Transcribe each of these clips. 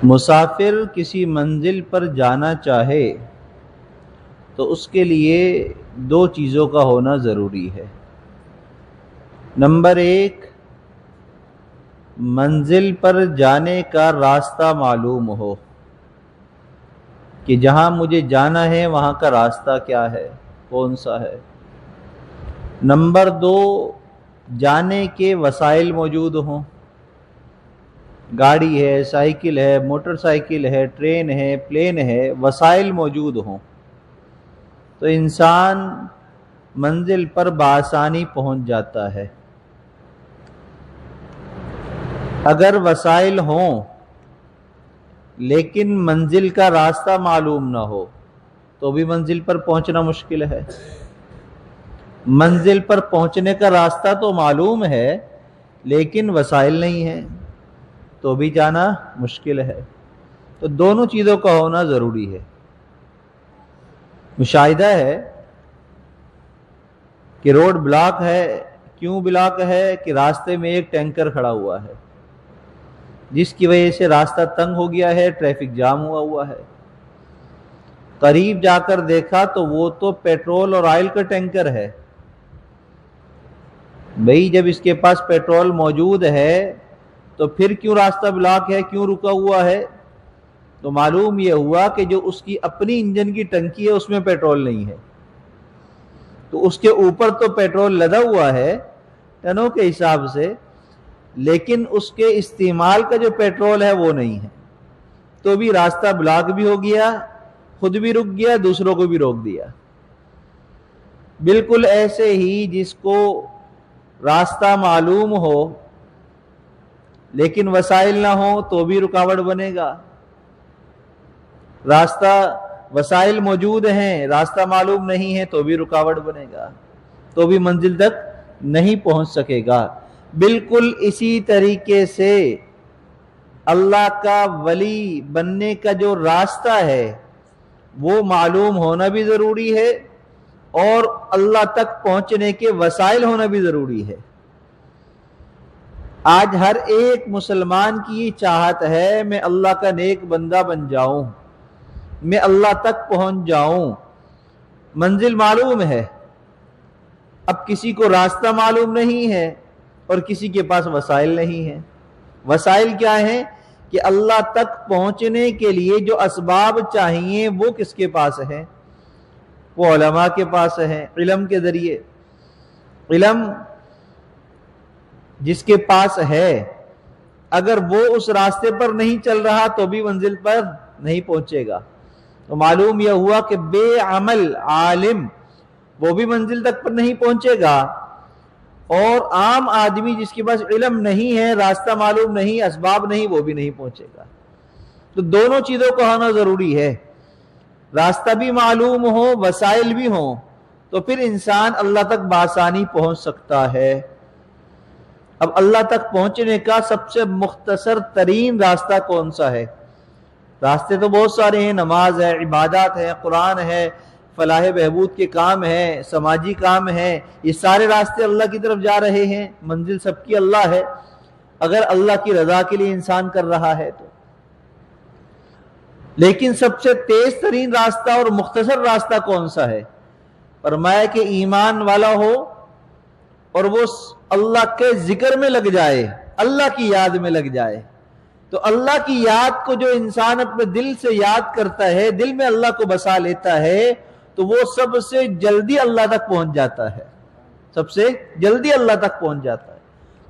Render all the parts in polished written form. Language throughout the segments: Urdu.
مسافر کسی منزل پر جانا چاہے تو اس کے لیے دو چیزوں کا ہونا ضروری ہے۔ نمبر ایک، منزل پر جانے کا راستہ معلوم ہو کہ جہاں مجھے جانا ہے وہاں کا راستہ کیا ہے، کون سا ہے۔ نمبر دو، جانے کے وسائل موجود ہوں، گاڑی ہے، سائیکل ہے، موٹر سائیکل ہے، ٹرین ہے، پلین ہے، وسائل موجود ہوں تو انسان منزل پر بآسانی پہنچ جاتا ہے۔ اگر وسائل ہوں لیکن منزل کا راستہ معلوم نہ ہو تو بھی منزل پر پہنچنا مشکل ہے۔ منزل پر پہنچنے کا راستہ تو معلوم ہے لیکن وسائل نہیں ہیں تو بھی جانا مشکل ہے۔ تو دونوں چیزوں کا ہونا ضروری ہے۔ مشاہدہ ہے کہ روڈ بلاک ہے، کیوں بلاک ہے کہ راستے میں ایک ٹینکر کھڑا ہوا ہے جس کی وجہ سے راستہ تنگ ہو گیا ہے، ٹریفک جام ہوا ہے۔ قریب جا کر دیکھا تو وہ تو پیٹرول اور آئل کا ٹینکر ہے۔ بھئی جب اس کے پاس پیٹرول موجود ہے تو پھر کیوں راستہ بلاک ہے، کیوں رکا ہوا ہے؟ تو معلوم یہ ہوا کہ جو اس کی اپنی انجن کی ٹنکی ہے اس میں پیٹرول نہیں ہے، تو اس کے اوپر تو پیٹرول لدا ہوا ہے ٹنوں کے حساب سے، لیکن اس کے استعمال کا جو پیٹرول ہے وہ نہیں ہے، تو بھی راستہ بلاک بھی ہو گیا، خود بھی رک گیا، دوسروں کو بھی روک دیا۔ بالکل ایسے ہی جس کو راستہ معلوم ہو لیکن وسائل نہ ہو تو بھی رکاوٹ بنے گا۔ راستہ وسائل موجود ہیں، راستہ معلوم نہیں ہے تو بھی رکاوٹ بنے گا، تو بھی منزل تک نہیں پہنچ سکے گا۔ بالکل اسی طریقے سے اللہ کا ولی بننے کا جو راستہ ہے وہ معلوم ہونا بھی ضروری ہے اور اللہ تک پہنچنے کے وسائل ہونا بھی ضروری ہے۔ آج ہر ایک مسلمان کی یہ چاہت ہے میں اللہ کا نیک بندہ بن جاؤں، میں اللہ تک پہنچ جاؤں۔ منزل معلوم ہے، اب کسی کو راستہ معلوم نہیں ہے اور کسی کے پاس وسائل نہیں ہیں۔ وسائل کیا ہیں کہ اللہ تک پہنچنے کے لیے جو اسباب چاہیے وہ کس کے پاس ہیں؟ وہ علماء کے پاس ہیں، علم کے ذریعے۔ علم جس کے پاس ہے اگر وہ اس راستے پر نہیں چل رہا تو بھی منزل پر نہیں پہنچے گا۔ تو معلوم یہ ہوا کہ بے عمل عالم وہ بھی منزل تک پر نہیں پہنچے گا، اور عام آدمی جس کے پاس علم نہیں ہے، راستہ معلوم نہیں، اسباب نہیں، وہ بھی نہیں پہنچے گا۔ تو دونوں چیزوں کا ہونا ضروری ہے، راستہ بھی معلوم ہو، وسائل بھی ہوں، تو پھر انسان اللہ تک بآسانی پہنچ سکتا ہے۔ اب اللہ تک پہنچنے کا سب سے مختصر ترین راستہ کون سا ہے؟ راستے تو بہت سارے ہیں، نماز ہے، عبادات ہے، قرآن ہے، فلاح بہبود کے کام ہیں، سماجی کام ہیں، یہ سارے راستے اللہ کی طرف جا رہے ہیں، منزل سب کی اللہ ہے اگر اللہ کی رضا کے لیے انسان کر رہا ہے تو۔ لیکن سب سے تیز ترین راستہ اور مختصر راستہ کون سا ہے؟ فرمایا کہ ایمان والا ہو اور وہ اللہ کے ذکر میں لگ جائے، اللہ کی یاد میں لگ جائے۔ تو اللہ کی یاد کو جو انسان اپنے دل سے یاد کرتا ہے، دل میں اللہ کو بسا لیتا ہے، تو وہ سب سے جلدی اللہ تک پہنچ جاتا ہے، سب سے جلدی اللہ تک پہنچ جاتا ہے۔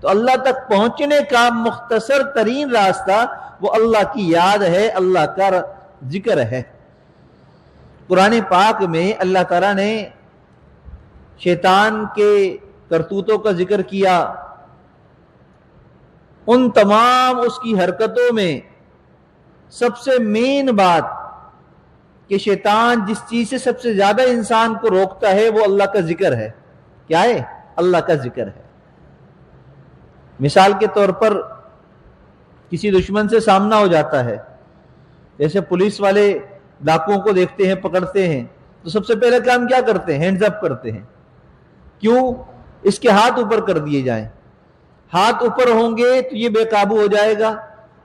تو اللہ تک پہنچنے کا مختصر ترین راستہ وہ اللہ کی یاد ہے، اللہ کا ذکر ہے۔ قرآن پاک میں اللہ تعالیٰ نے شیطان کے کرتوتوں کا ذکر کیا، ان تمام اس کی حرکتوں میں سب سے مین بات کہ شیطان جس چیز سے سب سے زیادہ انسان کو روکتا ہے وہ اللہ کا ذکر ہے۔ کیا ہے؟ اللہ کا ذکر ہے۔ مثال کے طور پر کسی دشمن سے سامنا ہو جاتا ہے، جیسے پولیس والے ڈاکوؤں کو دیکھتے ہیں، پکڑتے ہیں، تو سب سے پہلے کام کیا کرتے ہیں؟ ہینڈز اپ کرتے ہیں۔ کیوں؟ اس کے ہاتھ اوپر کر دیے جائیں، ہاتھ اوپر ہوں گے تو یہ بے قابو ہو جائے گا،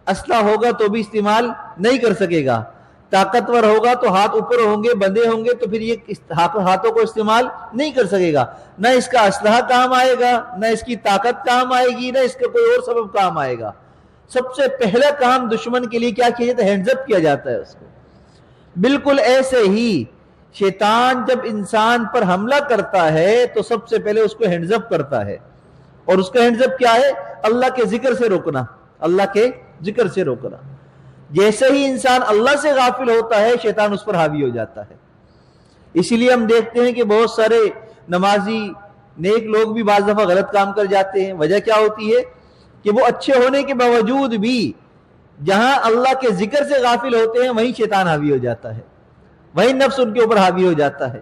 اسلحہ ہوگا تو بھی استعمال نہیں کر سکے گا، طاقتور ہوگا تو ہاتھ اوپر ہوں گے، بندے ہوں گے تو پھر یہ ہاتھوں کو استعمال نہیں کر سکے گا، نہ اس کا اسلحہ کام آئے گا، نہ اس کی طاقت کام آئے گی، نہ اس کا کوئی اور سبب کام آئے گا۔ سب سے پہلا کام دشمن کے لیے کیا کیا جاتا ہے؟ ہینڈز اپ کیا جاتا ہے اس کو۔ بالکل ایسے ہی شیطان جب انسان پر حملہ کرتا ہے تو سب سے پہلے اس کو ہینڈز اپ کرتا ہے، اور اس کا ہینڈز اپ کیا ہے؟ اللہ کے ذکر سے روکنا، اللہ کے ذکر سے روکنا۔ جیسے ہی انسان اللہ سے غافل ہوتا ہے شیطان اس پر حاوی ہو جاتا ہے۔ اسی لیے ہم دیکھتے ہیں کہ بہت سارے نمازی نیک لوگ بھی بعض دفعہ غلط کام کر جاتے ہیں۔ وجہ کیا ہوتی ہے کہ وہ اچھے ہونے کے باوجود بھی جہاں اللہ کے ذکر سے غافل ہوتے ہیں وہیں شیطان حاوی ہو جاتا ہے، وہیں نفس ان کے اوپر حاوی ہو جاتا ہے۔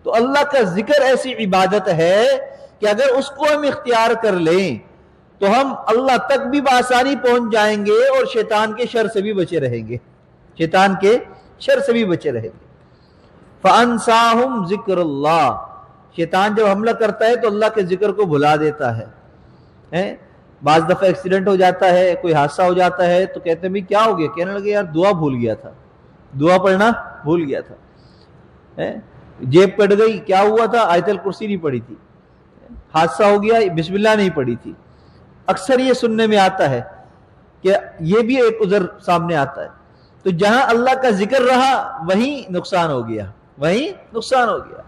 تو اللہ کا ذکر ایسی عبادت ہے کہ اگر اس کو ہم اختیار کر لیں تو ہم اللہ تک بھی بآسانی پہنچ جائیں گے اور شیطان کے شر سے بھی بچے رہیں گے، شیطان کے شر سے بھی بچے رہیں گے۔ فَأَنْسَاهُمْ ذِكْرَ اللَّهِ، شیطان جب حملہ کرتا ہے تو اللہ کے ذکر کو بھلا دیتا ہے۔ بعض دفعہ ایکسیڈنٹ ہو جاتا ہے، کوئی حادثہ ہو جاتا ہے تو کہتے ہیں بھی کیا ہو گیا؟ کہنے لگے یار دعا بھول گیا تھا، دعا پڑھنا بھول گیا تھا، جیب کٹ گئی، کیا ہوا تھا؟ آیت الکرسی نہیں پڑھی تھی، حادثہ ہو گیا بسم اللہ نہیں پڑھی تھی۔ اکثر یہ سننے میں آتا ہے کہ یہ بھی ایک عذر سامنے آتا ہے۔ تو جہاں اللہ کا ذکر رہا وہیں نقصان ہو گیا، وہیں نقصان ہو گیا،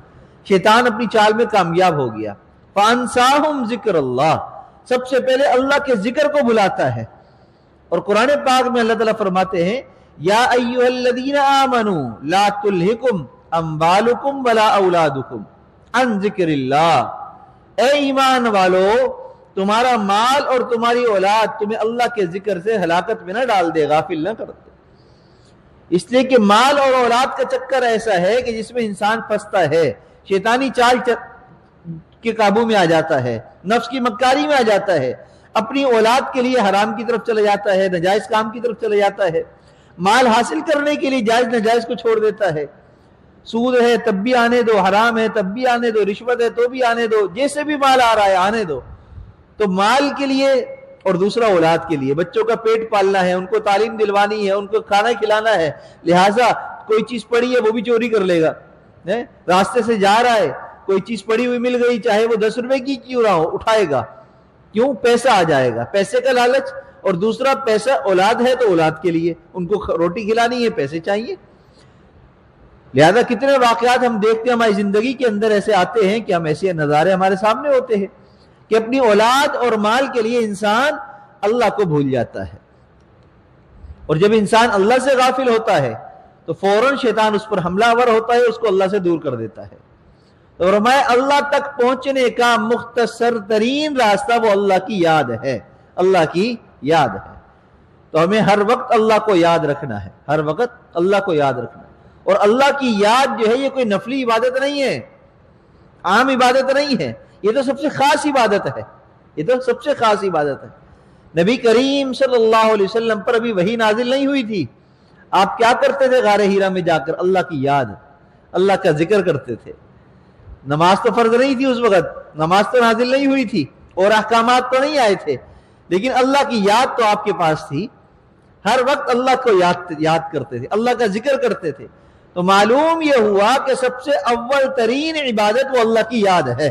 شیطان اپنی چال میں کامیاب ہو گیا۔ فَأَنْسَاهُمْ ذِكْرَ اللَّهِ، سب سے پہلے اللہ کے ذکر کو بلاتا ہے۔ اور قرآن پاک میں اللہ تعالیٰ فرماتے ہیں یا ایھا الذین آمنوا لا تلھکم اموالکم ولا اولادکم عن ذکر اللہ، اے ایمان والو تمہارا مال اور تمہاری اولاد تمہیں اللہ کے ذکر سے ہلاکت میں نہ ڈال دے، غافل نہ کر دے۔ اس لیے کہ مال اور اولاد کا چکر ایسا ہے کہ جس میں انسان پھنستا ہے، شیطانی چال کے قابو میں آ جاتا ہے، نفس کی مکاری میں آ جاتا ہے، اپنی اولاد کے لیے حرام کی طرف چلا جاتا ہے، ناجائز کام کی طرف چلا جاتا ہے، مال حاصل کرنے کے لیے جائز ناجائز کو چھوڑ دیتا ہے۔ سود ہے تب بھی آنے دو، حرام ہے تب بھی آنے دو، رشوت ہے تو بھی آنے دو، جیسے بھی مال آ رہا ہے آنے دو۔ تو مال کے لیے اور دوسرا اولاد کے لیے، بچوں کا پیٹ پالنا ہے، ان کو تعلیم دلوانی ہے، ان کو کھانا کھلانا ہے، لہٰذا کوئی چیز پڑی ہے وہ بھی چوری کر لے گا۔ راستے سے جا رہا ہے کوئی چیز پڑی ہوئی مل گئی چاہے وہ 10 روپے کی کیوں نہ ہو، اٹھائے گا، کیوں؟ پیسہ آ جائے گا، پیسے کا لالچ۔ اور دوسرا پیسہ اولاد ہے تو اولاد کے لیے، ان کو روٹی کھلانی ہے، پیسے چاہیے۔ لہذا کتنے واقعات ہم دیکھتے ہیں ہماری زندگی کے اندر ایسے آتے ہیں کہ ہم ایسے نظارے ہمارے سامنے ہوتے ہیں کہ اپنی اولاد اور مال کے لیے انسان اللہ کو بھول جاتا ہے۔ اور جب انسان اللہ سے غافل ہوتا ہے تو فوراً شیطان اس پر حملہ آور ہوتا ہے، اس کو اللہ سے دور کر دیتا ہے۔ تو فرمایا اللہ تک پہنچنے کا مختصر ترین راستہ وہ اللہ کی یاد ہے، اللہ کی یاد ہے۔ تو ہمیں ہر وقت اللہ کو یاد رکھنا ہے، ہر وقت اللہ کو یاد رکھنا ہے۔ اور اللہ کی یاد جو ہے یہ کوئی نفلی عبادت نہیں ہے، عام عبادت نہیں ہے، یہ تو سب سے خاص عبادت ہے، یہ تو سب سے خاص عبادت ہے۔ نبی کریم صلی اللہ علیہ وسلم پر ابھی وحی نازل نہیں ہوئی تھی، آپ کیا کرتے تھے؟ غار ہیرا میں جا کر اللہ کی یاد، اللہ کا ذکر کرتے تھے۔ نماز تو فرض نہیں تھی اس وقت، نماز تو نازل نہیں ہوئی تھی اور احکامات تو نہیں آئے تھے، لیکن اللہ کی یاد تو آپ کے پاس تھی، ہر وقت اللہ کو یاد کرتے تھے، اللہ کا ذکر کرتے تھے۔ تو معلوم یہ ہوا کہ سب سے اول ترین عبادت وہ اللہ کی یاد ہے۔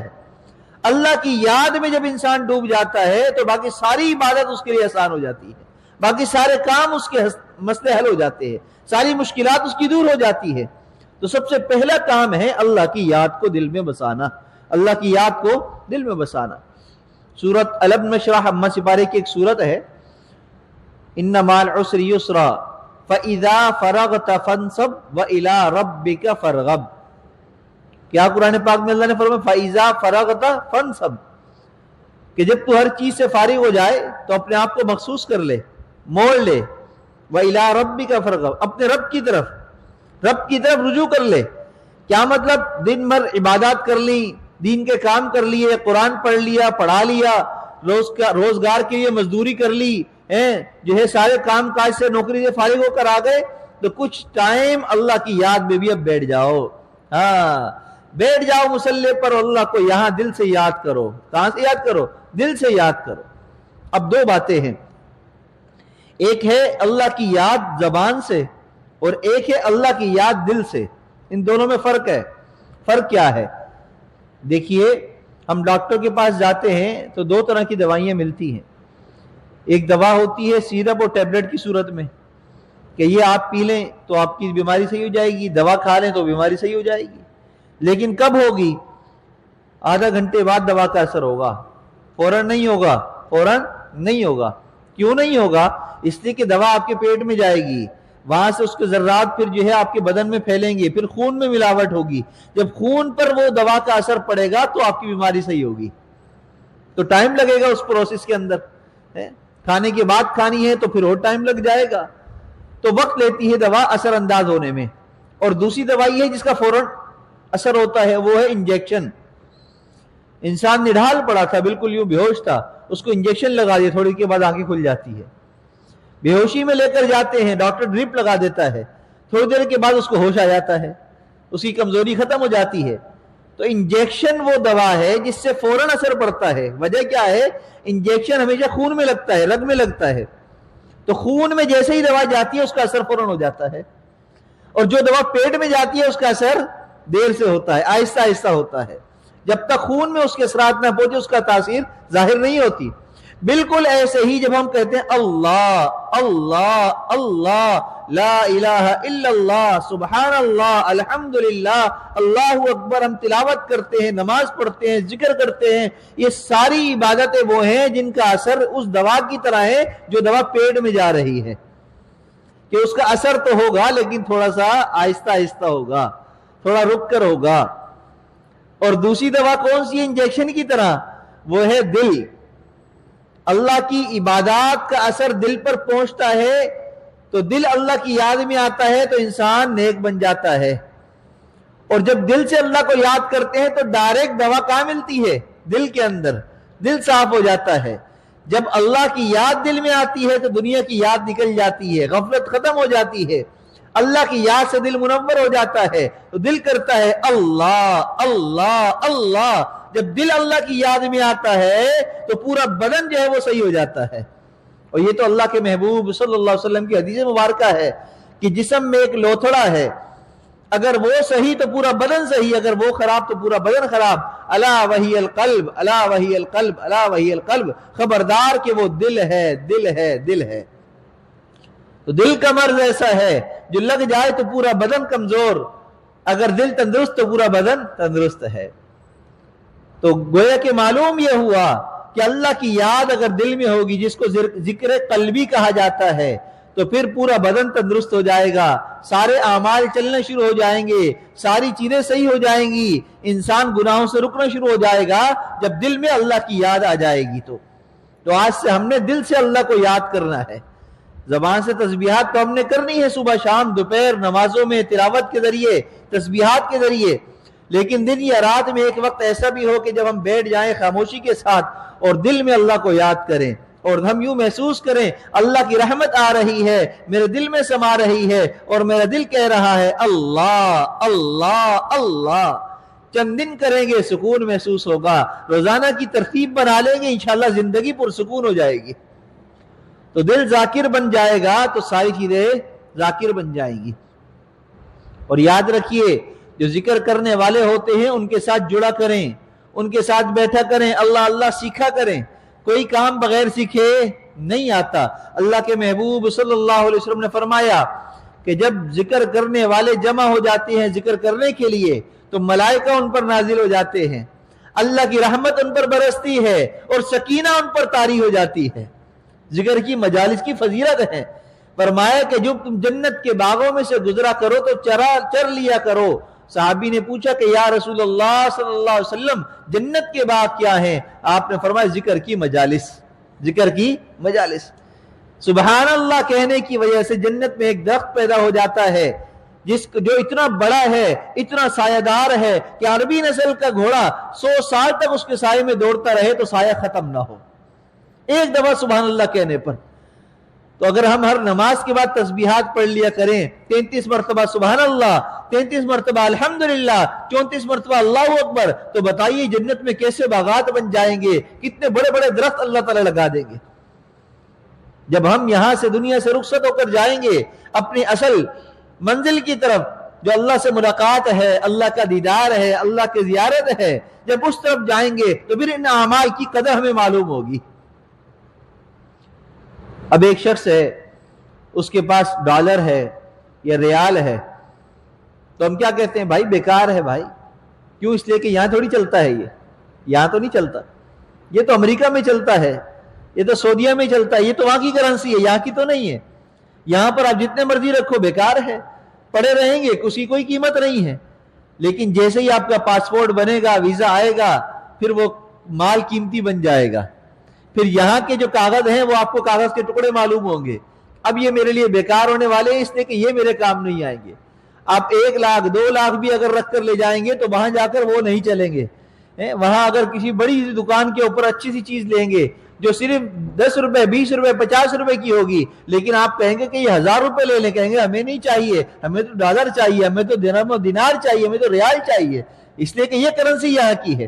اللہ کی یاد میں جب انسان ڈوب جاتا ہے تو باقی ساری عبادت اس کے لیے آسان ہو جاتی ہے، باقی سارے کام اس کے مسئلے حل ہو جاتے ہیں، ساری مشکلات اس کی دور ہو جاتی ہے۔ تو سب سے پہلا کام ہے اللہ کی یاد کو دل میں بسانا، اللہ کی یاد کو دل میں بسانا۔ سورۃ الم نشرح اما سپارے کی ایک سورت ہے، ان مع العسر یسرا فاذا فرغت فانصب والى ربک فارغب۔ کیا قرآن پاک میں اللہ نے فرمایا فاذا فرغت فانصب، کہ جب تو ہر چیز سے فارغ ہو جائے تو اپنے آپ کو مخصوص کر لے، موڑ لے، والى ربک فارغب، اپنے رب کی طرف رجوع کر لے۔ کیا مطلب؟ دن بھر عبادات کر لی، دین کے کام کر لیے، قرآن پڑھ لیا، پڑھا لیا، روزگار کے لیے مزدوری کر لی، جو ہے سارے کام کاج سے نوکری سے فارغ ہو کر آ گئے، تو کچھ ٹائم اللہ کی یاد میں بھی اب بیٹھ جاؤ۔ ہاں، بیٹھ جاؤ مصلی پر، اللہ کو یہاں دل سے یاد کرو۔ کہاں سے یاد کرو؟ دل سے یاد کرو۔ اب دو باتیں ہیں، ایک ہے اللہ کی یاد زبان سے اور ایک ہے اللہ کی یاد دل سے، ان دونوں میں فرق ہے۔ فرق کیا ہے؟ دیکھیے، ہم ڈاکٹر کے پاس جاتے ہیں تو دو طرح کی دوائیاں ملتی ہیں۔ ایک دوا ہوتی ہے سیرپ اور ٹیبلٹ کی صورت میں کہ یہ آپ پی لیں تو آپ کی بیماری صحیح ہو جائے گی، دوا کھا لیں تو بیماری صحیح ہو جائے گی۔ لیکن کب ہوگی؟ آدھا گھنٹے بعد دوا کا اثر ہوگا، فوراً نہیں ہوگا، فوراً نہیں ہوگا۔ کیوں نہیں ہوگا؟ اس لیے کہ دوا آپ کے پیٹ میں جائے گی، وہاں سے اس کے ذرات پھر جو ہے آپ کے بدن میں پھیلیں گے، پھر خون میں ملاوٹ ہوگی، جب خون پر وہ دوا کا اثر پڑے گا تو آپ کی بیماری صحیح ہوگی۔ تو ٹائم لگے گا اس پروسیس کے اندر، کھانے کے بعد کھانی ہے تو پھر اور ٹائم لگ جائے گا، تو وقت لیتی ہے دوا اثر انداز ہونے میں۔ اور دوسری دوائی ہے جس کا فوراً اثر ہوتا ہے، وہ ہے انجیکشن۔ انسان نڈھال پڑا تھا، بالکل یوں بے ہوش تھا، اس کو انجیکشن لگا دیا، تھوڑی کے بعد آنکھیں کھل جاتی ہے۔ بے ہوشی میں لے کر جاتے ہیں، ڈاکٹر ڈرپ لگا دیتا ہے، تھوڑی دیر کے بعد اس کو ہوش آ جاتا ہے، اس کی کمزوری ختم ہو جاتی ہے۔ تو انجیکشن وہ دوا ہے جس سے فوراً اثر پڑتا ہے۔ وجہ کیا ہے؟ انجیکشن ہمیشہ خون میں لگتا ہے، رگ میں لگتا ہے، تو خون میں جیسے ہی دوا جاتی ہے اس کا اثر فوراً ہو جاتا ہے، اور جو دوا پیٹ میں جاتی ہے اس کا اثر دیر سے ہوتا ہے، آہستہ آہستہ ہوتا ہے۔ جب تک خون میں اس کے اثرات نہ پہنچے اس کا تاثیر ظاہر نہیں ہوتی۔ بالکل ایسے ہی جب ہم کہتے ہیں اللہ اللہ اللہ، لا الہ الا اللہ، سبحان اللہ، الحمدللہ، اللہ اکبر، ہم تلاوت کرتے ہیں، نماز پڑھتے ہیں، ذکر کرتے ہیں، یہ ساری عبادتیں وہ ہیں جن کا اثر اس دوا کی طرح ہے جو دوا پیٹ میں جا رہی ہے، کہ اس کا اثر تو ہوگا لیکن تھوڑا سا آہستہ آہستہ ہوگا، تھوڑا رک کر ہوگا۔ اور دوسری دوا کون سی ہے انجیکشن کی طرح؟ وہ ہے دل۔ اللہ کی عبادات کا اثر دل پر پہنچتا ہے تو دل اللہ کی یاد میں آتا ہے تو انسان نیک بن جاتا ہے۔ اور جب دل سے اللہ کو یاد کرتے ہیں تو ڈائریکٹ دوا کہاں ملتی ہے؟ دل کے اندر، دل صاف ہو جاتا ہے۔ جب اللہ کی یاد دل میں آتی ہے تو دنیا کی یاد نکل جاتی ہے، غفلت ختم ہو جاتی ہے، اللہ کی یاد سے دل منور ہو جاتا ہے، تو دل کرتا ہے اللہ اللہ اللہ۔ جب دل اللہ کی یاد میں آتا ہے تو پورا بدن جو ہے وہ صحیح ہو جاتا ہے۔ اور یہ تو اللہ کے محبوب صلی اللہ علیہ وسلم کی حدیث مبارکہ ہے کہ جسم میں ایک لوتھڑا ہے، اگر وہ صحیح تو پورا بدن صحیح، اگر وہ خراب تو پورا بدن خراب۔ الا وہی القلب، الا وہی القلب، الا وہی القلب، خبردار کہ وہ دل ہے، دل ہے، دل ہے۔ تو دل کا مرض ایسا ہے جو لگ جائے تو پورا بدن کمزور، اگر دل تندرست تو پورا بدن تندرست ہے۔ تو گویا کہ معلوم یہ ہوا کہ اللہ کی یاد اگر دل میں ہوگی، جس کو ذکر قلبی کہا جاتا ہے، تو پھر پورا بدن تندرست ہو جائے گا، سارے اعمال چلنا شروع ہو جائیں گے، ساری چیزیں صحیح ہو جائیں گی، انسان گناہوں سے رکنا شروع ہو جائے گا جب دل میں اللہ کی یاد آ جائے گی۔ تو آج سے ہم نے دل سے اللہ کو یاد کرنا ہے۔ زبان سے تسبیحات تو ہم نے کرنی ہے، صبح شام دوپہر نمازوں میں، تلاوت کے ذریعے، تسبیحات کے ذریعے، لیکن دن یا رات میں ایک وقت ایسا بھی ہو کہ جب ہم بیٹھ جائیں خاموشی کے ساتھ اور دل میں اللہ کو یاد کریں، اور ہم یوں محسوس کریں اللہ کی رحمت آ رہی ہے، میرے دل میں سما رہی ہے، اور میرا دل کہہ رہا ہے اللہ اللہ اللہ۔ چند دن کریں گے سکون محسوس ہوگا، روزانہ کی ترتیب بنا لیں گے، انشاءاللہ زندگی پرسکون ہو جائے گی۔ تو دل ذاکر بن جائے گا تو ساری چیزیں ذاکر بن جائیں گی۔ اور یاد رکھیے، جو ذکر کرنے والے ہوتے ہیں ان کے ساتھ جڑا کریں، ان کے ساتھ بیٹھا کریں، اللہ اللہ سیکھا کریں۔ کوئی کام بغیر سیکھے نہیں آتا۔ اللہ کے محبوب صلی اللہ علیہ وسلم نے فرمایا کہ جب ذکر کرنے والے جمع ہو جاتے ہیں ذکر کرنے کے لیے تو ملائکہ ان پر نازل ہو جاتے ہیں، اللہ کی رحمت ان پر برستی ہے اور سکینہ ان پر طاری ہو جاتی ہے۔ ذکر کی مجالس کی فضیلت ہے۔ فرمایا کہ جب تم جنت کے باغوں میں سے گزرا کرو تو چر لیا کرو۔ صحابی نے پوچھا کہ یا رسول اللہ صلی اللہ علیہ وسلم جنت کے باغ کیا ہیں؟ آپ نے فرمایا ذکر کی مجالس، ذکر کی مجالس۔ سبحان اللہ کہنے کی وجہ سے جنت میں ایک درخت پیدا ہو جاتا ہے جو اتنا بڑا ہے، اتنا سایہ دار ہے کہ عربی نسل کا گھوڑا 100 سال تک اس کے سائے میں دوڑتا رہے تو سایہ ختم نہ ہو، ایک دفعہ سبحان اللہ کہنے پر۔ تو اگر ہم ہر نماز کے بعد تسبیحات پڑھ لیا کریں، 33 مرتبہ سبحان اللہ، 33 مرتبہ الحمدللہ، 34 مرتبہ اللہ اکبر، تو بتائیے جنت میں کیسے باغات بن جائیں گے، کتنے بڑے بڑے درخت اللہ تعالیٰ لگا دیں گے۔ جب ہم یہاں سے دنیا سے رخصت ہو کر جائیں گے اپنی اصل منزل کی طرف جو اللہ سے ملاقات ہے، اللہ کا دیدار ہے، اللہ کی زیارت ہے، جب اس طرف جائیں گے تو پھر ان اعمال کی قدر ہمیں معلوم ہوگی۔ اب ایک شخص ہے، اس کے پاس ڈالر ہے یا ریال ہے، تو ہم کیا کہتے ہیں؟ بھائی بیکار ہے بھائی۔ کیوں؟ اس لیے کہ یہاں تھوڑی چلتا ہے، یہ یہاں تو نہیں چلتا، یہ تو امریکہ میں چلتا ہے، یہ تو سعودیہ میں چلتا ہے، یہ تو وہاں کی کرنسی ہے، یہاں کی تو نہیں ہے۔ یہاں پر آپ جتنے مرضی رکھو بیکار ہے، پڑے رہیں گے، اس کی کوئی قیمت نہیں ہے۔ لیکن جیسے ہی آپ کا پاسپورٹ بنے گا، ویزا آئے گا، پھر وہ مال قیمتی بن جائے گا۔ پھر یہاں کے جو کاغذ ہیں وہ آپ کو کاغذ کے ٹکڑے معلوم ہوں گے، اب یہ میرے لیے بیکار ہونے والے ہیں، اس لیے کہ یہ میرے کام نہیں آئیں گے۔ آپ 1 لاکھ 2 لاکھ بھی اگر رکھ کر لے جائیں گے تو وہاں جا کر وہ نہیں چلیں گے۔ وہاں اگر کسی بڑی دکان کے اوپر اچھی سی چیز لیں گے جو صرف 10 روپے 20 روپے 50 روپے کی ہوگی، لیکن آپ کہیں گے کہ یہ 1000 روپے لے لیں، کہیں گے ہمیں نہیں چاہیے، ہمیں تو ڈالر چاہیے، ہمیں تو درہم و دینار چاہیے، ہمیں تو ریال چاہیے، اس لیے کہ یہ کرنسی یہاں کی ہے۔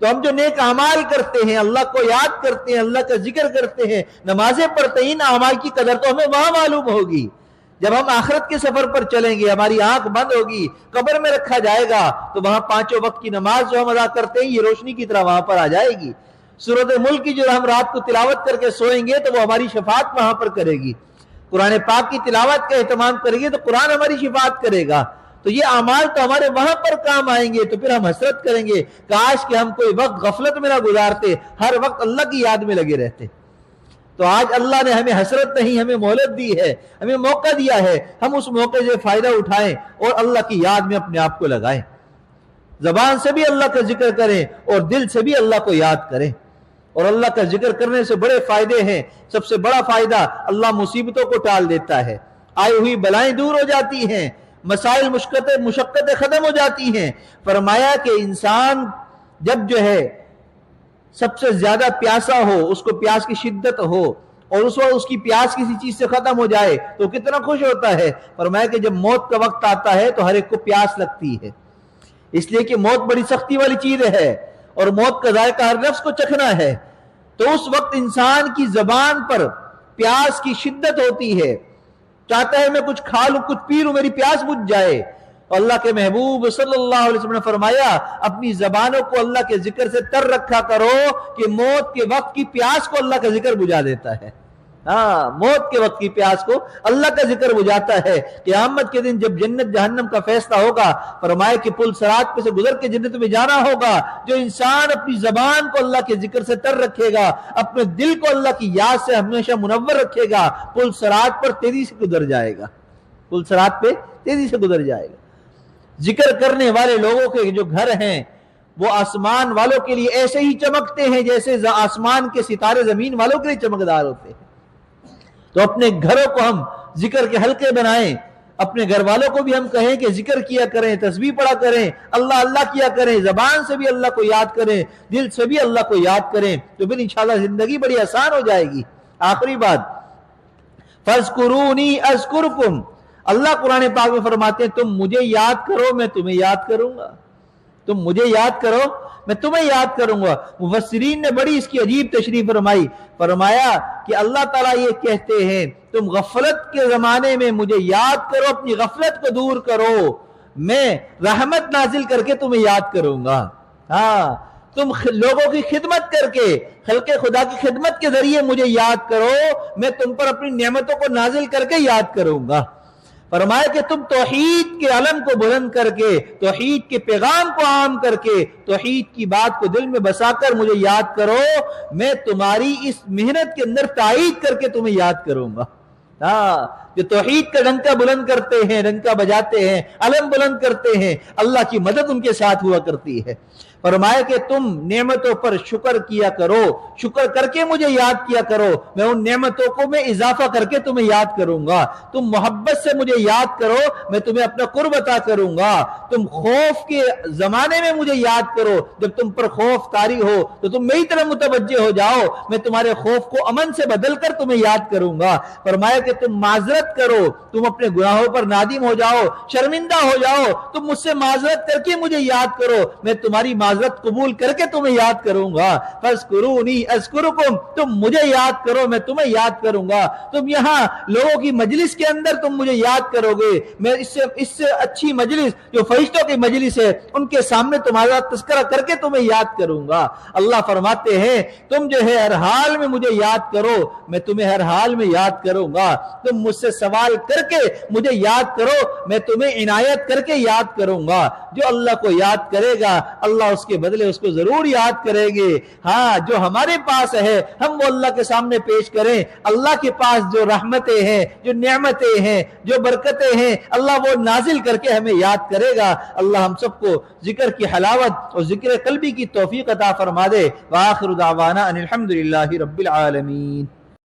تو ہم جو نیک اعمال کرتے ہیں، اللہ کو یاد کرتے ہیں، اللہ کا ذکر کرتے ہیں، نمازیں پڑھتے ہیں، ان اعمال کی قدر تو ہمیں وہاں معلوم ہوگی۔ جب ہم آخرت کے سفر پر چلیں گے، ہماری آنکھ بند ہوگی، قبر میں رکھا جائے گا، تو وہاں 5 وقت کی نماز جو ہم ادا کرتے ہیں یہ روشنی کی طرح وہاں پر آ جائے گی۔ سورۃ ملک کی جو ہم رات کو تلاوت کر کے سوئیں گے تو وہ ہماری شفاعت وہاں پر کرے گی۔ قرآن پاک کی تلاوت کا اہتمام کریں گے تو قرآن ہماری شفاعت کرے گا۔ تو یہ اعمال تو ہمارے وہاں پر کام آئیں گے، تو پھر ہم حسرت کریں گے کاش کہ ہم کوئی وقت غفلت میں نہ گزارتے، ہر وقت اللہ کی یاد میں لگے رہتے۔ تو آج اللہ نے ہمیں حسرت نہیں، ہمیں مہلت دی ہے، ہمیں موقع دیا ہے، ہم اس موقع سے فائدہ اٹھائیں اور اللہ کی یاد میں اپنے آپ کو لگائیں، زبان سے بھی اللہ کا ذکر کریں اور دل سے بھی اللہ کو یاد کریں۔ اور اللہ کا ذکر کرنے سے بڑے فائدے ہیں۔ سب سے بڑا فائدہ، اللہ مصیبتوں کو ٹال دیتا ہے، آئی ہوئی بلائیں دور ہو جاتی ہیں، مسائل مشقتیں ختم ہو جاتی ہیں۔ فرمایا کہ انسان جب جو ہے سب سے زیادہ پیاسا ہو، اس کو پیاس کی شدت ہو اور اس وقت اس کی پیاس کسی چیز سے ختم ہو جائے تو کتنا خوش ہوتا ہے۔ فرمایا کہ جب موت کا وقت آتا ہے تو ہر ایک کو پیاس لگتی ہے، اس لیے کہ موت بڑی سختی والی چیز ہے اور موت کا ذائقہ ہر نفس کو چکھنا ہے۔ تو اس وقت انسان کی زبان پر پیاس کی شدت ہوتی ہے، چاہتا ہے میں کچھ کھا لوں، کچھ پی لوں، میری پیاس بجھ جائے۔ اللہ کے محبوب صلی اللہ علیہ وسلم نے فرمایا اپنی زبانوں کو اللہ کے ذکر سے تر رکھا کرو کہ موت کے وقت کی پیاس کو اللہ کا ذکر بجھا دیتا ہے۔ ہاں، موت کے وقت کی پیاس کو اللہ کا ذکر بجھاتا ہے۔ قیامت کے دن جب جنت جہنم کا فیصلہ ہوگا، فرمایا کہ پل صراط پہ سے گزر کے جنت میں جانا ہوگا، جو انسان اپنی زبان کو اللہ کے ذکر سے تر رکھے گا، اپنے دل کو اللہ کی یاد سے ہمیشہ منور رکھے گا، پل صراط پر تیزی سے گزر جائے گا، پل صراط پہ تیزی سے گزر جائے گا۔ ذکر کرنے والے لوگوں کے جو گھر ہیں وہ آسمان والوں کے لیے ایسے ہی چمکتے ہیں جیسے آسمان کے ستارے زمین والوں کے لیے چمکدار ہوتے ہیں۔ تو اپنے گھروں کو ہم ذکر کے حلقے بنائیں، اپنے گھر والوں کو بھی ہم کہیں کہ ذکر کیا کریں، تسبیح پڑھا کریں، اللہ اللہ کیا کریں، زبان سے بھی اللہ کو یاد کریں، دل سے بھی اللہ کو یاد کریں، تو پھر انشاءاللہ زندگی بڑی آسان ہو جائے گی۔ آخری بات، فَاذْكُرُونِي أَذْكُرْكُمْ، اللہ قرآن پاک میں فرماتے ہیں تم مجھے یاد کرو میں تمہیں یاد کروں گا، تم مجھے یاد کرو میں تمہیں یاد کروں گا۔ مفسرین نے بڑی اس کی عجیب تشریح فرمائی، فرمایا کہ اللہ تعالیٰ یہ کہتے ہیں تم غفلت کے زمانے میں مجھے یاد کرو، اپنی غفلت کو دور کرو، میں رحمت نازل کر کے تمہیں یاد کروں گا۔ ہاں، تم لوگوں کی خدمت کر کے، خلق خدا کی خدمت کے ذریعے مجھے یاد کرو، میں تم پر اپنی نعمتوں کو نازل کر کے یاد کروں گا۔ فرمایا کہ تم توحید کے علم کو بلند کر کے، توحید کے پیغام کو عام کر کے، توحید کی بات کو دل میں بسا کر مجھے یاد کرو، میں تمہاری اس محنت کے اندر تائید کر کے تمہیں یاد کروں گا۔ ہاں، جو توحید کا ڈنکا بلند کرتے ہیں، ڈنکا بجاتے ہیں، علم بلند کرتے ہیں، اللہ کی مدد ان کے ساتھ ہوا کرتی ہے۔ فرمایا کہ تم نعمتوں پر شکر کیا کرو، شکر کر کے مجھے یاد کیا کرو، میں ان نعمتوں کو میں اضافہ کر کے تمہیں یاد کروں گا۔ تم محبت سے مجھے یاد کرو، میں تمہیں اپنا قرب عطا کروں گا۔ تم خوف کے زمانے میں مجھے یاد کرو، جب تم پر خوف طاری ہو تو تم میری طرف متوجہ ہو جاؤ، میں تمہارے خوف کو امن سے بدل کر تمہیں یاد کروں گا۔ فرمایا کہ تم معذرت معذرت کرو, تم اپنے گناہوں پر نادم ہو جاؤ, شرمندہ ہو جاؤ, تم مجھ سے معذرت کر کے مجھے یاد کرو, میں تمہاری معذرت قبول کر کے تمہیں یاد کروں گا. فاذکرونی اذکرکم, تم مجھے یاد کرو میں تمہیں یاد کروں گا. تم یہاں لوگوں کی مجلس کے اندر تم مجھے یاد کرو گے, میں اس سے اچھی مجلس جو فرشتوں کی مجلس ہے ان کے سامنے تمہارا تذکرہ کر کے تمہیں یاد کروں گا. اللہ فرماتے ہیں تم جو ہے ہر حال میں مجھے یاد کرو, میں تمہیں ہر حال میں یاد کروں گا. تم مجھ سے سوال کر کے مجھے یاد کرو, میں تمہیں عنایت کر کے یاد کروں گا. جو اللہ کو یاد کرے گا اللہ اس کے بدلے اس کو ضرور یاد کریں گے. ہاں جو ہمارے پاس ہے ہم وہ اللہ کے سامنے پیش کریں. اللہ کے پاس جو رحمتیں ہیں, جو نعمتیں ہیں, جو برکتیں ہیں, اللہ وہ نازل کر کے ہمیں یاد کرے گا. اللہ ہم سب کو ذکر کی حلاوت اور ذکر قلبی کی توفیق عطا فرما دے. وآخر دعوانا ان الحمد للہ رب العالمین.